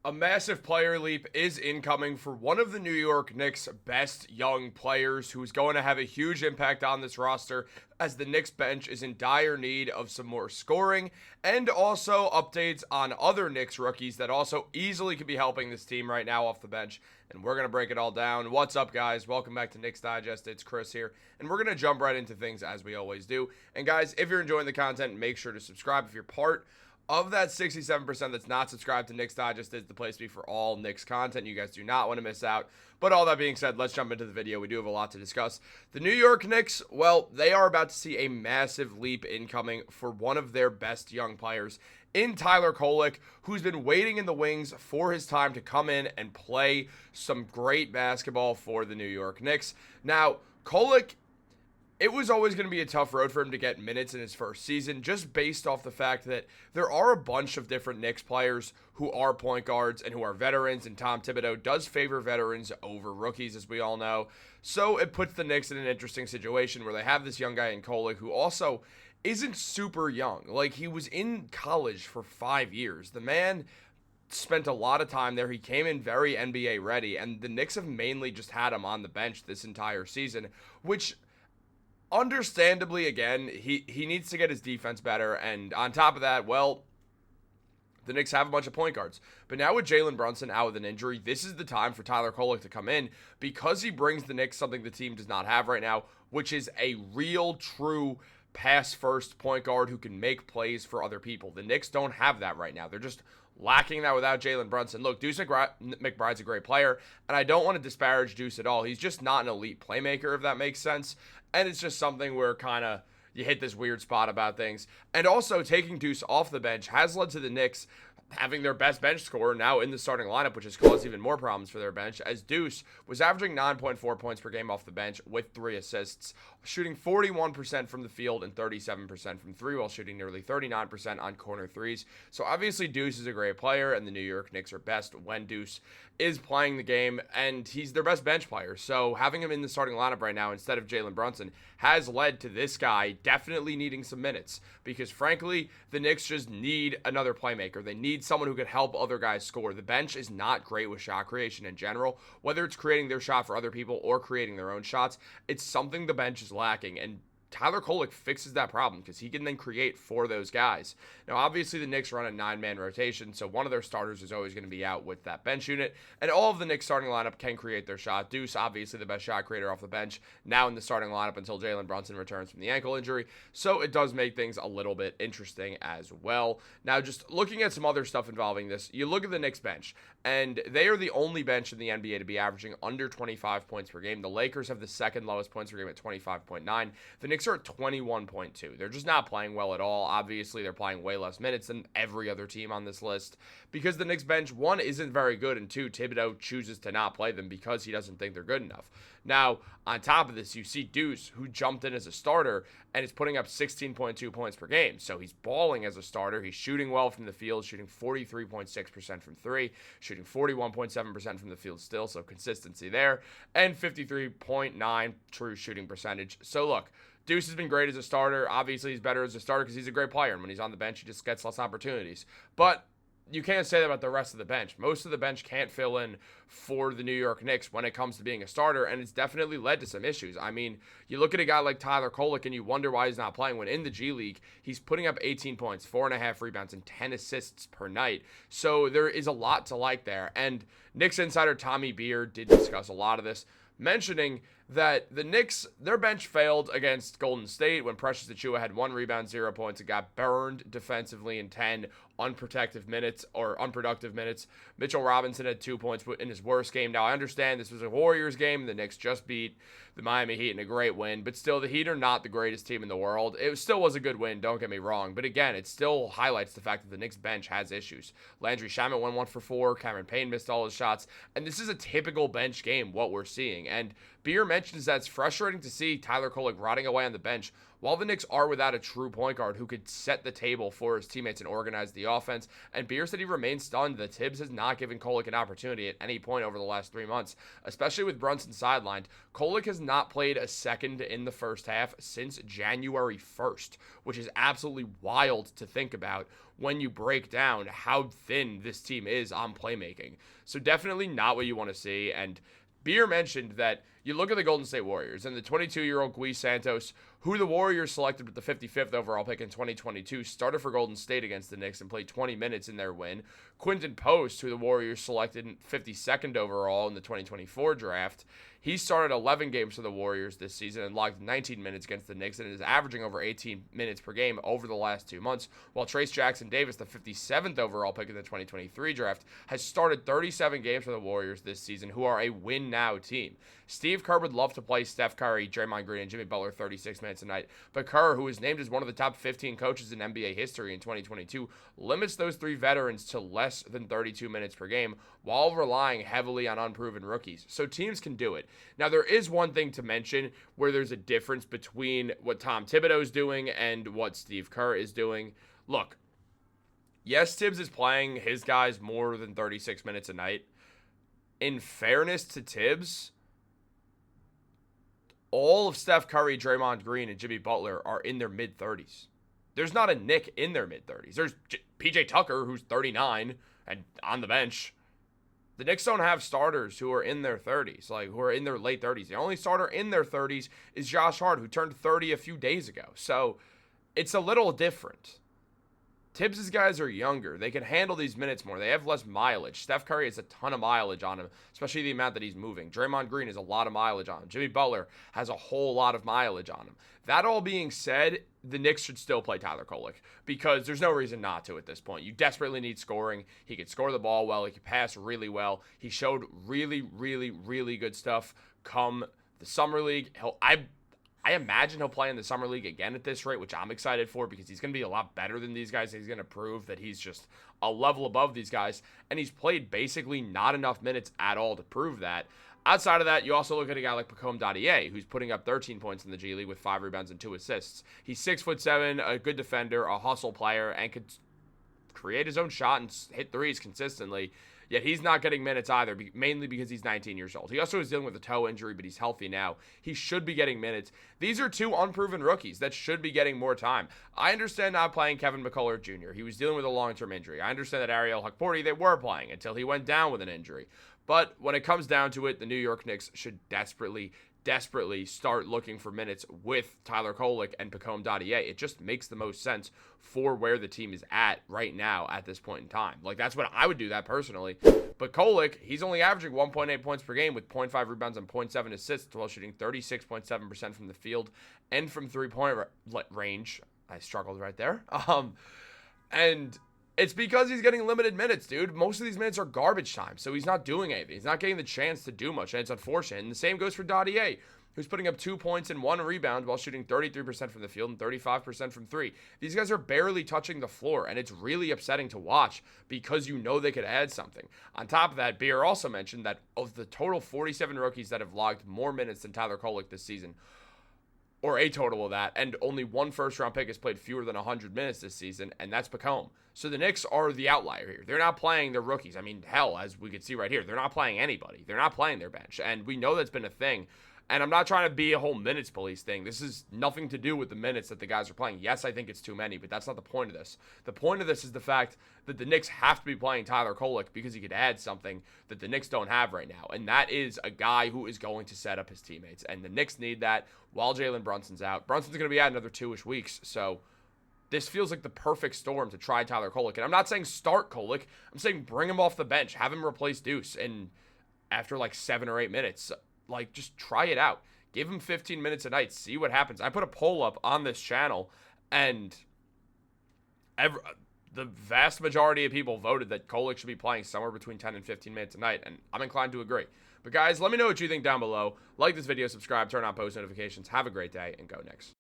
A massive player leap is incoming for one of the New York Knicks' best young players who's going to have a huge impact on this roster as the Knicks bench is in dire need of some more scoring and also updates on other Knicks rookies that also easily could be helping this team right now off the bench. And we're going to break it all down. What's up, guys? Welcome back to Knicks Digest. It's Chris here, and we're going to jump right into things as we always do. And guys, if you're enjoying the content, make sure to subscribe if you're part of that 67% that's not subscribed to Knicks Digest. Is the place to be for all Knicks content. You guys do not want to miss out. But all that being said, let's jump into the video. We do have a lot to discuss. The New York Knicks, well, they are about to see a massive leap incoming for one of their best young players in Tyler Kolek, who's been waiting in the wings for his time to come in and play some great basketball for the New York Knicks. Now, Kolek, it was always going to be a tough road for him to get minutes in his first season, just based off the fact that there are a bunch of different Knicks players who are point guards and who are veterans, and Tom Thibodeau does favor veterans over rookies, as we all know. So it puts the Knicks in an interesting situation where they have this young guy in Kolek who also isn't super young. Like, he was in college for 5 years. The man spent a lot of time there. He came in very NBA ready, and the Knicks have mainly just had him on the bench this entire season, which understandably, again, he needs to get his defense better. And on top of that, well, the Knicks have a bunch of point guards. But now with Jalen Brunson out with an injury, this is the time for Tyler Kolek to come in because he brings the Knicks something the team does not have right now, which is a real, true pass-first point guard who can make plays for other people. The Knicks don't have that right now. They're just lacking that without Jalen Brunson. Look, Deuce McBride's a great player, and I don't want to disparage Deuce at all. He's just not an elite playmaker, if that makes sense. And it's just something where kind of you hit this weird spot about things. And also, taking Deuce off the bench has led to the Knicks having their best bench scorer now in the starting lineup, which has caused even more problems for their bench, as Deuce was averaging 9.4 points per game off the bench with 3 assists, shooting 41% from the field and 37% from three, while shooting nearly 39% on corner threes. So obviously Deuce is a great player, and the New York Knicks are best when Deuce is playing the game, and he's their best bench player. So having him in the starting lineup right now instead of Jalen Brunson has led to this guy definitely needing some minutes, because frankly, the Knicks just need another playmaker. They need someone who could help other guys score. The bench is not great with shot creation in general, whether it's creating their shot for other people or creating their own shots. It's something the bench is lacking, and Tyler Kolek fixes that problem because he can then create for those guys. Now, obviously, the Knicks run a 9-man rotation, so one of their starters is always going to be out with that bench unit, and all of the Knicks starting lineup can create their shot. Deuce, obviously, the best shot creator off the bench, now in the starting lineup until Jalen Brunson returns from the ankle injury, so it does make things a little bit interesting as well. Now, just looking at some other stuff involving this, you look at the Knicks bench, and they are the only bench in the NBA to be averaging under 25 points per game. The Lakers have the second lowest points per game at 25.9. The Knicks are at 21.2. They're just not playing well at all. Obviously, they're playing way less minutes than every other team on this list because the Knicks bench, one, isn't very good, and two, Thibodeau chooses to not play them because he doesn't think they're good enough. Now, on top of this, you see Deuce, who jumped in as a starter and is putting up 16.2 points per game. So he's balling as a starter. He's shooting well from the field, shooting 43.6% from three, shooting 41.7% from the field still, so consistency there, and 53.9 true shooting percentage. So look, Deuce has been great as a starter. Obviously, he's better as a starter because he's a great player, and when he's on the bench, he just gets less opportunities. But you can't say that about the rest of the bench. Most of the bench can't fill in for the New York Knicks when it comes to being a starter, and it's definitely led to some issues. I mean, you look at a guy like Tyler Kolek, and you wonder why he's not playing when in the G League, he's putting up 18 points, 4.5 rebounds, and 10 assists per night. So there is a lot to like there. And Knicks insider Tommy Beard did discuss a lot of this, mentioning that the Knicks, their bench failed against Golden State when Precious Achiuwa had 1 rebound, 0 points, and got burned defensively in 10 unproductive minutes. Mitchell Robinson had 2 points in his worst game. Now, I understand this was a Warriors game. The Knicks just beat the Miami Heat in a great win, but still, the Heat are not the greatest team in the world. It still was a good win, don't get me wrong, but again, it still highlights the fact that the Knicks bench has issues. Landry Shamet went 1 for 4, Cameron Payne missed all his shots, and this is a typical bench game, what we're seeing, and Beer mentions that it's frustrating to see Tyler Kolek rotting away on the bench while the Knicks are without a true point guard who could set the table for his teammates and organize the offense. And Beer said he remains stunned that Tibbs has not given Kolek an opportunity at any point over the last 3 months, especially with Brunson sidelined. Kolek has not played a second in the first half since January 1st, which is absolutely wild to think about when you break down how thin this team is on playmaking. So definitely not what you want to see. And Beer mentioned that you look at the Golden State Warriors and the 22-year-old Gui Santos, who the Warriors selected with the 55th overall pick in 2022, started for Golden State against the Knicks and played 20 minutes in their win. Quinton Post, who the Warriors selected in 52nd overall in the 2024 draft, he started 11 games for the Warriors this season and logged 19 minutes against the Knicks and is averaging over 18 minutes per game over the last 2 months, while Trace Jackson Davis, the 57th overall pick in the 2023 draft, has started 37 games for the Warriors this season, who are a win-now team. Steve Kerr would love to play Steph Curry, Draymond Green, and Jimmy Butler 36 minutes a night, but Kerr, who is named as one of the top 15 coaches in NBA history in 2022, limits those three veterans to less than 32 minutes per game while relying heavily on unproven rookies. So teams can do it. Now, there is one thing to mention where there's a difference between what Tom Thibodeau is doing and what Steve Kerr is doing. Look, yes, Tibbs is playing his guys more than 36 minutes a night. In fairness to Tibbs, all of Steph Curry, Draymond Green, and Jimmy Butler are in their mid-30s. There's not a Nick in their mid-30s. There's PJ Tucker, who's 39 and on the bench. The Knicks don't have starters who are in their 30s, who are in their late 30s. The only starter in their 30s is Josh Hart, who turned 30 a few days ago. So it's a little different. Tibbs' guys are younger. They can handle these minutes more. They have less mileage. Steph Curry has a ton of mileage on him, especially the amount that he's moving. Draymond Green has a lot of mileage on him. Jimmy Butler has a whole lot of mileage on him. That all being said, the Knicks should still play Tyler Kolek because there's no reason not to at this point. You desperately need scoring. He can score the ball well. He can pass really well. He showed really, really, really good stuff come the Summer League. I imagine he'll play in the Summer League again at this rate, which I'm excited for because he's going to be a lot better than these guys. He's going to prove that he's just a level above these guys, and he's played basically not enough minutes at all to prove that. Outside of that, you also look at a guy like Pacome Dadier, who's putting up 13 points in the G League with 5 rebounds and 2 assists. He's 6'7", a good defender, a hustle player, and could create his own shot and hit threes consistently. Yet he's not getting minutes either, mainly because he's 19 years old. He also is dealing with a toe injury, but he's healthy now. He should be getting minutes. These are two unproven rookies that should be getting more time. I understand not playing Kevin McCullough Jr. He was dealing with a long-term injury. I understand that Ariel Hukporti, they were playing until he went down with an injury. But when it comes down to it, the New York Knicks should desperately start looking for minutes with Tyler Kolek and Pacome Dadier. It just makes the most sense for where the team is at right now at this point in time. That's what I would do that personally. But Kolek, he's only averaging 1.8 points per game with 0.5 rebounds and 0.7 assists while shooting 36.7% from the field and from three-point range. I struggled right there. And it's because he's getting limited minutes, dude. Most of these minutes are garbage time, so he's not doing anything. He's not getting the chance to do much, and it's unfortunate. And the same goes for Dadier, who's putting up 2 points and 1 rebound while shooting 33% from the field and 35% from 3. These guys are barely touching the floor, and it's really upsetting to watch because you know they could add something. On top of that, Beer also mentioned that of the total 47 rookies that have logged more minutes than Tyler Kolek this season, or a total of that, and only one first-round pick has played fewer than 100 minutes this season, and that's Pacome. So the Knicks are the outlier here. They're not playing their rookies. I mean, hell, as we can see right here, they're not playing anybody. They're not playing their bench, and we know that's been a thing. And I'm not trying to be a whole minutes police thing. This is nothing to do with the minutes that the guys are playing. Yes, I think it's too many, but that's not the point of this. The point of this is the fact that the Knicks have to be playing Tyler Kolek because he could add something that the Knicks don't have right now. And that is a guy who is going to set up his teammates. And the Knicks need that while Jalen Brunson's out. Brunson's going to be out another 2-ish weeks. So this feels like the perfect storm to try Tyler Kolek. And I'm not saying start Kolek. I'm saying bring him off the bench. Have him replace Deuce. And after 7 or 8 minutes, just try it out. Give him 15 minutes a night. See what happens. I put a poll up on this channel, and the vast majority of people voted that Kolek should be playing somewhere between 10 and 15 minutes a night, and I'm inclined to agree. But guys, let me know what you think down below. Like this video, subscribe, turn on post notifications. Have a great day, and go Knicks.